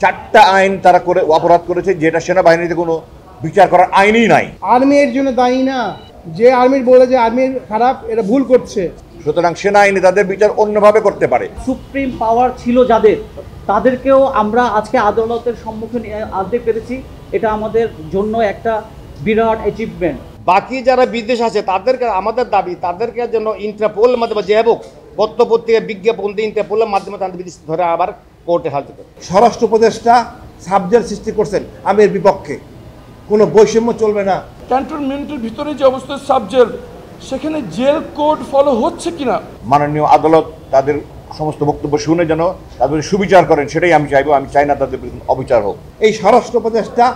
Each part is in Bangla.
চারটা আইন তারা করে অপরাধ করেছে, যেটা সেনাবাহিনীতে কোনো বিচার করার আইনই নাই। আর্মি এর জন্য দায়ী না, যে আর্মির বলে যে আর্মির খারাপ, এটা ভুল করছে। সুতরাং সেনা আইনে তাদের বিচার অন্যভাবে করতে পারে। সুপ্রিম পাওয়ার ছিল যাদের, তাদেরকেও আমরা আজকে আদালতের সম্মুখীন আনতে পেরেছি। এটা আমাদের জন্য একটা বিরাট অ্যাচিভমেন্ট। বাকি যারা বিদেশ আছে তাদেরকে আমাদের দাবি, তাদেরকে যেন ইন্টারপোলের মাধ্যমে যে হোক পত্রপত্রিকা বিজ্ঞাপন দিয়ে ইন্টারপোলের মাধ্যমে তাদের বিদেশ ধরে আবার কোর্টে হাজির করে। স্বরাষ্ট্র উপদেষ্টা সাবজেক্ট সৃষ্টি করছেন, আমি এর বিপক্ষে। কোনো বৈষম্য চলবে না। ক্যান্টনমেন্টের ভিতরে যে অবস্থা সাবজেক্ট, সেখানে জেল কোড ফলো হচ্ছে কিনা মাননীয় আদালত তাদের সমস্ত বক্তব্য শুনে যেন তাদের সুবিচার করেন, সেটাই আমি চাইবো। আমি চাই না তাদের অবিচার হোক। এই স্বরাষ্ট্র উপদেষ্টা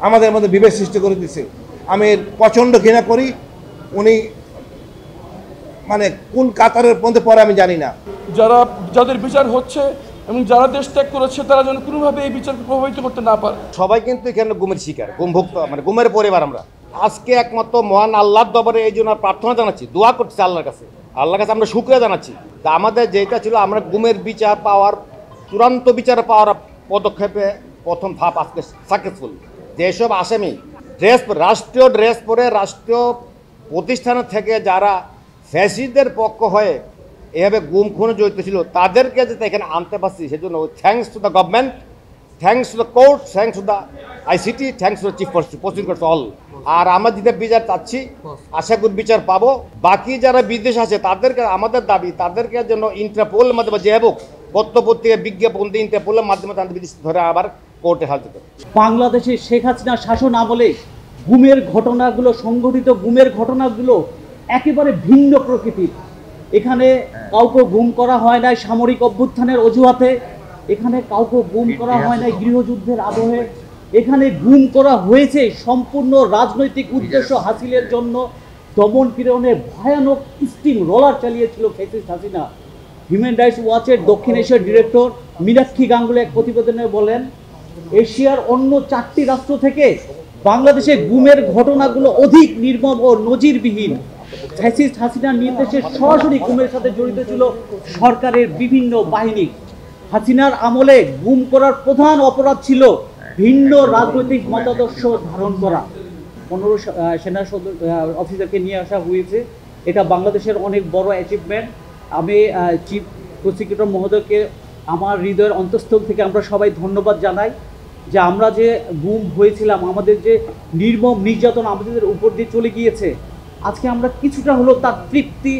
আমাদের মধ্যে বিভেদ সৃষ্টি করে দিছে। আমি এর প্রচণ্ড ঘৃণা করি। উনি মানে কোন কাতারের মধ্যে পড়ে আমি জানি না। যাদের বিচার হচ্ছে এবং যারা দেশ ত্যাগ করেছে, তারা যেন কোনোভাবে এই বিচারকে প্রভাবিত করতে না পারে। সবাই কিন্তু এখানে গুমের শিকার, গুমভুক্ত, মানে গুমের পরিবার আমরা। আজকে একমাত্র মহান আল্লাহর দরবারে এই জন্য প্রার্থনা জানাচ্ছি, দোয়া করছি আল্লাহর কাছে আমরা শুকরিয়া জানাচ্ছি। তা আমাদের যেটা ছিল, আমরা গুমের বিচার পাওয়ার, চূড়ান্ত বিচার পাওয়ার পদক্ষেপে প্রথম ধাপ আজকে সাকসেসফুল। যেসব আসামি রাষ্ট্রীয় ড্রেস পরে রাষ্ট্রীয় প্রতিষ্ঠান থেকে যারা ফ্যাসিস্টদের পক্ষ হয়ে এভাবে গুম খুনে জড়িত ছিল, তাদেরকে যাতে এখানে আনতে পারছি, সেজন্য thanks to the government, thanks to the court, thanks to the ICT, thanks to the chief prosecutor all. আর আমরা যেটা বিচার চাচ্ছি, আশা করি বিচার পাবো। বাকি যারা বিদেশ আছে তাদেরকে আমাদের দাবি, তাদেরকে যেন ইন্টারপোলের মাধ্যমে যে হোক পত্রপত্রিকা বিজ্ঞাপন দিয়ে ইন্টারপোলের মাধ্যমে তাদের বিদেশ ধরে আবার কোর্টে হাজির করে। বাংলাদেশে শেখ হাসিনার শাসন আমলে গুমের ঘটনাগুলো, সংগঠিত গুমের ঘটনাগুলো একেবারে ভিন্ন প্রকৃতির। এখানে কাউকে গুম করা হয় নাই সামরিক অভ্যুত্থানের অজুহাতে, এখানে কাউকে গুম করা হয় নাই গৃহযুদ্ধের আবহে, এখানে গুম করা হয়েছে সম্পূর্ণ রাজনৈতিক উদ্দেশ্য হাসিলের জন্য। দমন পীড়নের ভয়ানক স্টিম রোলার চালিয়েছিল ফ্যাসিস্ট হাসিনা। হিউম্যান রাইটস ওয়াচের দক্ষিণ এশিয়ার ডিরেক্টর মীনাক্ষী গাঙ্গুলি এক প্রতিবেদনে বলেন, এশিয়ার অন্য 4টি রাষ্ট্র থেকে বাংলাদেশে গুমের ঘটনাগুলো অধিক নির্মম ও নজিরবিহীন। ফ্যাসিস্ট হাসিনার নির্দেশে সরাসরি গুমের সাথে জড়িত ছিল সরকারের বিভিন্ন বাহিনী। হাসিনার আমলে গুম করার প্রধান অপরাধ ছিল ভিন্ন রাজনৈতিক মতাদর্শ ধারণ করা। 15 সেনা অফিসারকে নিয়ে আসা হয়েছে। এটা বাংলাদেশের অনেক বড় অ্যাচিভমেন্ট। আমি চিফ প্রসিকিউটর মহোদয়কে আমার হৃদয়ের অন্তঃস্থল থেকে আমরা সবাই ধন্যবাদ জানাই যে আমরা যে গুম হয়েছিলাম, আমাদের যে নির্মম নির্যাতন আমাদের উপর দিয়ে চলে গিয়েছে, আজকে আমরা কিছুটা হলো তার তৃপ্তি,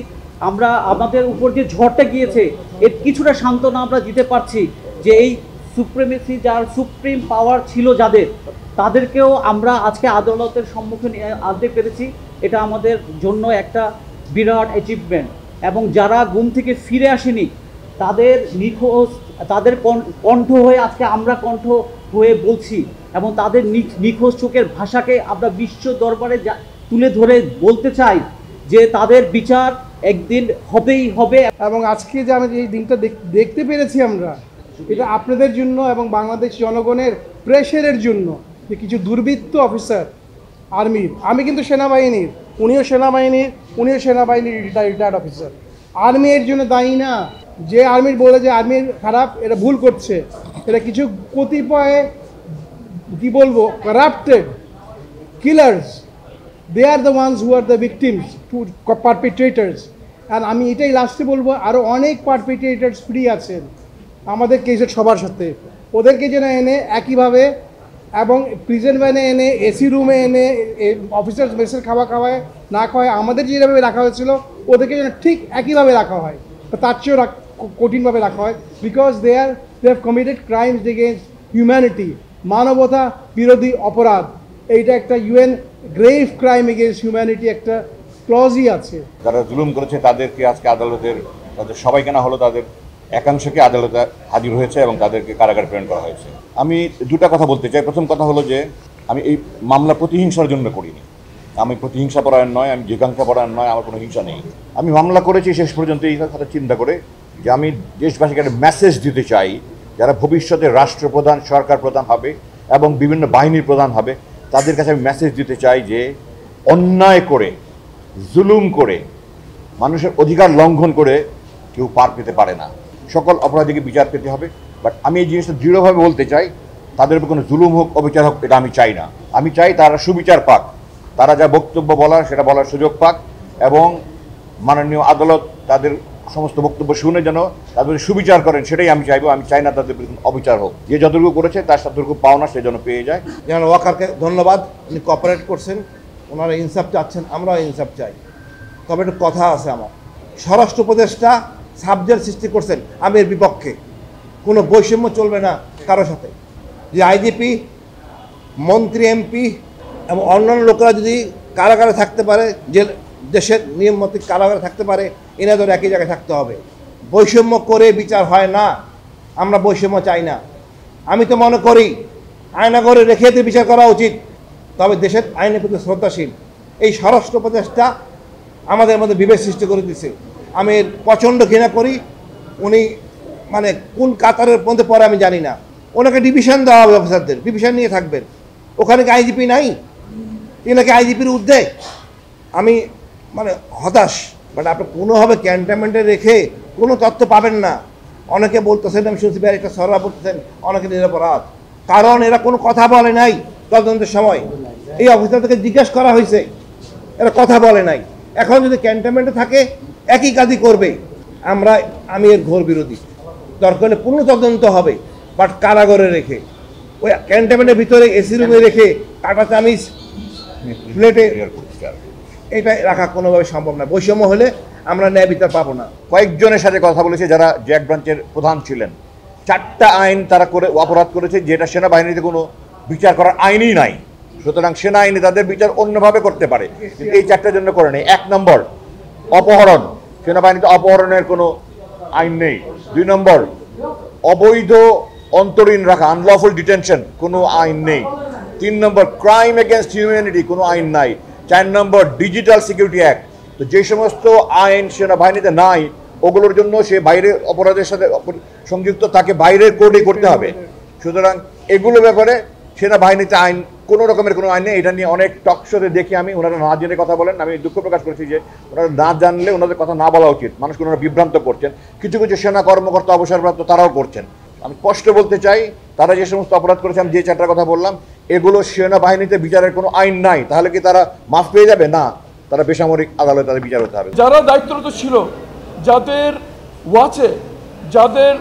আমরা আমাদের উপর যে ঝড়টা গিয়েছে এর কিছুটা সান্ত্বনা আমরা দিতে পারছি যে এই সুপ্রিমেসি, যার সুপ্রিম পাওয়ার ছিল যাদের, তাদেরকেও আমরা আজকে আদালতের সম্মুখীন আনতে পেরেছি। এটা আমাদের জন্য একটা বিরাট অ্যাচিভমেন্ট। এবং যারা গুম থেকে ফিরে আসেনি তাদের নিখোঁজ, তাদের কণ্ঠ হয়ে আজকে আমরা কণ্ঠ হয়ে বলছি, এবং তাদের নিখোঁজ চোখের ভাষাকে আমরা বিশ্ব দরবারে তুলে ধরে বলতে চাই যে তাদের বিচার একদিন হবেই হবে। এবং আজকে যে আমি এই দিনটা দেখতে পেরেছি আমরা, এটা আপনাদের জন্য এবং বাংলাদেশ জনগণের প্রেশারের জন্য। যে কিছু দুর্বৃত্ত অফিসার আর্মির, আমি কিন্তু সেনাবাহিনীর, উনিও সেনাবাহিনীর রিটায়ার্ড অফিসার। আর্মি এর জন্য দায়ী না, যে আর্মির বলে যে আর্মির খারাপ, এটা ভুল করছে। এটা কিছু কতিপয় কি বলবো corrupted killers, they are the ones who are the victims to perpetrators. আর আমি এটাই লাস্টে বলবো, আরও অনেক পারপিট্রেটার্স ফ্রি আছেন আমাদের কেসের সবার সাথে। ওদেরকে যেন এনে একইভাবে এবং প্রিজন ভ্যানে এনে, এসি রুমে এনে, অফিসার্স মেসের খাওয়া খাওয়ায় না খাওয়ায় আমাদের যেভাবে রাখা হয়েছিল, ওদেরকে যেন ঠিক একইভাবে রাখা হয়, তার চেয়েও কঠিনভাবে রাখা হয়। Because they have committed crimes against humanity, মানবতা বিরোধী অপরাধ। এইটা একটা UN grave crime against humanity একটা ক্লজই আছে। যারা জুলুম করেছে তাদেরকে আজকে তাদের সবাইকে না হলো তাদের একাংশকে আদালতে হাজির হয়েছে এবং তাদেরকে কারাগারে প্রেরণ করা হয়েছে। আমি দুটা কথা বলতে চাই। প্রথম কথা হলো যে আমি এই মামলা প্রতিহিংসার জন্য করিনি। আমি প্রতিহিংসা পরায়ণ নয়, আমি জিজ্ঞাসা পরায়ণ নয়, আমার কোনো হিংসা নেই। আমি মামলা করেছি শেষ পর্যন্ত এই কথা চিন্তা করে যে আমি দেশবাসীকে একটা মেসেজ দিতে চাই, যারা ভবিষ্যতে রাষ্ট্রপ্রধান, সরকার প্রধান হবে এবং বিভিন্ন বাহিনীর প্রধান হবে, তাদের কাছে আমি মেসেজ দিতে চাই যে অন্যায় করে, জুলুম করে, মানুষের অধিকার লঙ্ঘন করে কেউ পার পেতে পারে না। সকল অপরাধীকে বিচার পেতে হবে বাট আমি এই জিনিসটা দৃঢ়ভাবে বলতে চাই, তাদের উপর কোনো জুলুম হোক, অবিচার হোক, এটা আমি চাই না। আমি চাই তারা সুবিচার পাক, তারা যা বক্তব্য বলার সেটা বলার সুযোগ পাক, এবং মাননীয় আদালত তাদের সমস্ত বক্তব্য শুনে যেন তাদের সুবিচার করেন, সেটাই আমি চাইবো। আমি চাই না তাদের অবিচার হোক। যে যতটুকু করেছে তার যতটুকু পাওনা সে যেন পেয়ে যায়। যেন ওয়াকারকে ধন্যবাদ, উনি কোঅপারেট করছেন, ওনারা ইনসাফ চাচ্ছেন, আমরাও ইনসাফ চাই। তবে একটা কথা আছে আমার, স্বরাষ্ট্র উপদেষ্টা সাবজেক্ট সৃষ্টি করছেন, আমি এর বিপক্ষে। কোনো বৈষম্য চলবে না কারোর সাথে। যে আইজিপি, মন্ত্রী, এমপি এবং অন্যান্য লোকেরা যদি কারাগারে থাকতে পারে, জেল দেশের নিয়ম মতো কারাগারে থাকতে পারে, এনাদের একই জায়গায় থাকতে হবে। বৈষম্য করে বিচার হয় না, আমরা বৈষম্য চাই না। আমি তো মনে করি আয়নাঘরে রেখে দিয়ে বিচার করা উচিত, তবে দেশের আইনের প্রতি শ্রদ্ধাশীল। এই স্বরাষ্ট্র উপদেষ্টা আমাদের মধ্যে বিভেদ সৃষ্টি করে দিচ্ছে। আমি এর প্রচণ্ড ঘৃণা করি। উনি মানে কোন কাতারের মধ্যে পড়ে আমি জানি না। ওনাকে ডিভিশন দেওয়া হবে, অফিসারদের ডিভিশন নিয়ে থাকবেন। ওখানে কি আইজিপি নাই? এনাকে আইজিপির ঊর্ধ্বে। আমি মানে হতাশ। বাট আপনি কোনোভাবে ক্যান্টনমেন্টে রেখে কোনো তথ্য পাবেন না। অনেকে বলতেছেন, আমি শুনছি একটা সররা বলতেছেন অনেকে নিরপরাধ, কারণ এরা কোনো কথা বলে নাই তদন্তের সময়। এই অফিসারদেরকে জিজ্ঞেস করা হয়েছে, এরা কথা বলে নাই। এখন যদি ক্যান্টনমেন্টে থাকে একই কাজই করবে। আমি এর ঘোর বিরোধী। দরকার হলে পূর্ণ তদন্ত হবে, বাট কারাগারে রেখে, ওই ক্যান্টনমেন্টের ভিতরে এসি রুমে রেখে কাটা চামিচ প্লেটে এটা রাখা কোনোভাবে সম্ভব না। বৈষম্য হলে আমরা ন্যায় বিচার পাবো না। কয়েকজনের সাথে কথা বলেছে যারা জ্যাক ব্রাঞ্চের প্রধান ছিলেন। 4টা আইন তারা করে অপরাধ করেছে, যেটা সেনাবাহিনীতে কোনো বিচার করার আইনই নাই। সুতরাং সেনা আইনে তাদের বিচার অন্যভাবে করতে পারে, কিন্তু এই 4টার জন্য করে নেই। 1 নম্বর অপহরণ, সেনাবাহিনীতে অপহরণের কোনো আইন নেই। 2 নম্বর অবৈধ অন্তরীণ রাখা, আনলফুল ডিটেনশন, কোনো আইন নেই। 3 নম্বর ক্রাইম এগেনস্ট হিউম্যানিটি, কোনো আইন নাই। 4 নম্বর ডিজিটাল সিকিউরিটি অ্যাক্ট। তো যে সমস্ত আইন সেনাবাহিনীতে নাই, ওগুলোর জন্য সে বাইরের অপরাধের সাথে সংযুক্ত, তাকে বাইরের কোর্টে করতে হবে। সুতরাং এগুলো ব্যাপারে সেনাবাহিনীতে আইন কোনো রকমের কোনো আইন নেই। এটা নিয়ে অনেক টক শোতে দেখি আমি, ওনারা না জেনে কথা বলেন। আমি দুঃখ প্রকাশ করেছি যে ওনারা না জানলে ওনাদের কথা না বলা উচিত। মানুষকে ওনারা বিভ্রান্ত করছেন। কিছু কিছু সেনা কর্মকর্তা অবসরপ্রাপ্ত তারাও করছেন। আমি স্পষ্ট বলতে চাই, তারা যে সমস্ত অপরাধ করেছে, আমি যে 4টার কথা বললাম, এগুলো সেনাবাহিনীতে বিচারের কোনো আইন নাই। তাহলে কি তারা মাফ পেয়ে যাবে? না, তারা বেসামরিক আদালতে তাদের বিচার হতে হবে। যারা দায়িত্বরত ছিল, যাদের ওয়াচে, যাদের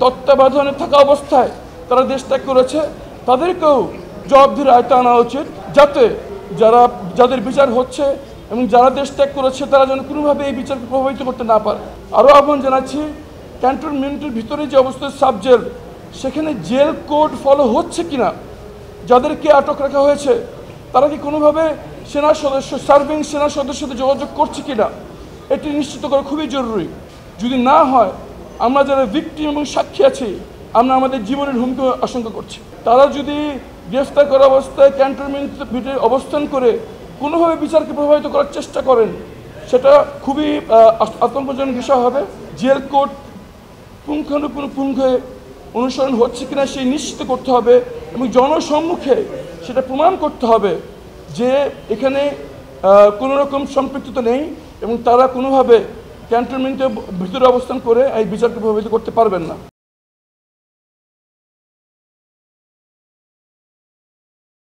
তত্ত্বাবধানে থাকা অবস্থায় তারা দেশ ত্যাগ করেছে, তাদেরকেও জবাবদিহির আয়ত্তে আনা উচিত, যাতে যাদের বিচার হচ্ছে এবং যারা দেশ ত্যাগ করেছে তারা যেন কোনোভাবে এই বিচারকে প্রভাবিত করতে না পারে। আরও আহ্বান জানাচ্ছি, ক্যান্টনমেন্টের ভিতরে যে অবস্থা সাবজেল, সেখানে জেল কোড ফলো হচ্ছে কিনা, যাদেরকে আটক রাখা হয়েছে তারা কি কোনোভাবে সেনা সদস্য, সার্ভিং সেনা সদস্যদের যোগাযোগ করছে কিনা, এটি নিশ্চিত করা খুবই জরুরি। যদি না হয়, আমরা যারা ভিকটিম এবং সাক্ষী আছি, আমরা আমাদের জীবনের হুমকি আশঙ্কা করছি। তারা যদি গ্রেফতার করা অবস্থায় ক্যান্টনমেন্টের ভিতরে অবস্থান করে কোনোভাবে বিচারকে প্রভাবিত করার চেষ্টা করেন, সেটা খুবই আতঙ্কজনক বিষয় হবে। জেল কোড পুঙ্খানুপুঙ্খে অনুসরণ হচ্ছে কিনা সেই নিশ্চিত করতে হবে, এবং জনসম্মুখে সেটা প্রমাণ করতে হবে যে এখানে কোনো রকম সম্পৃক্ততা নেই এবং তারা কোনোভাবে ক্যান্টনমেন্টের ভিতরে অবস্থান করে এই বিচারকে প্রভাবিত করতে পারবেন না।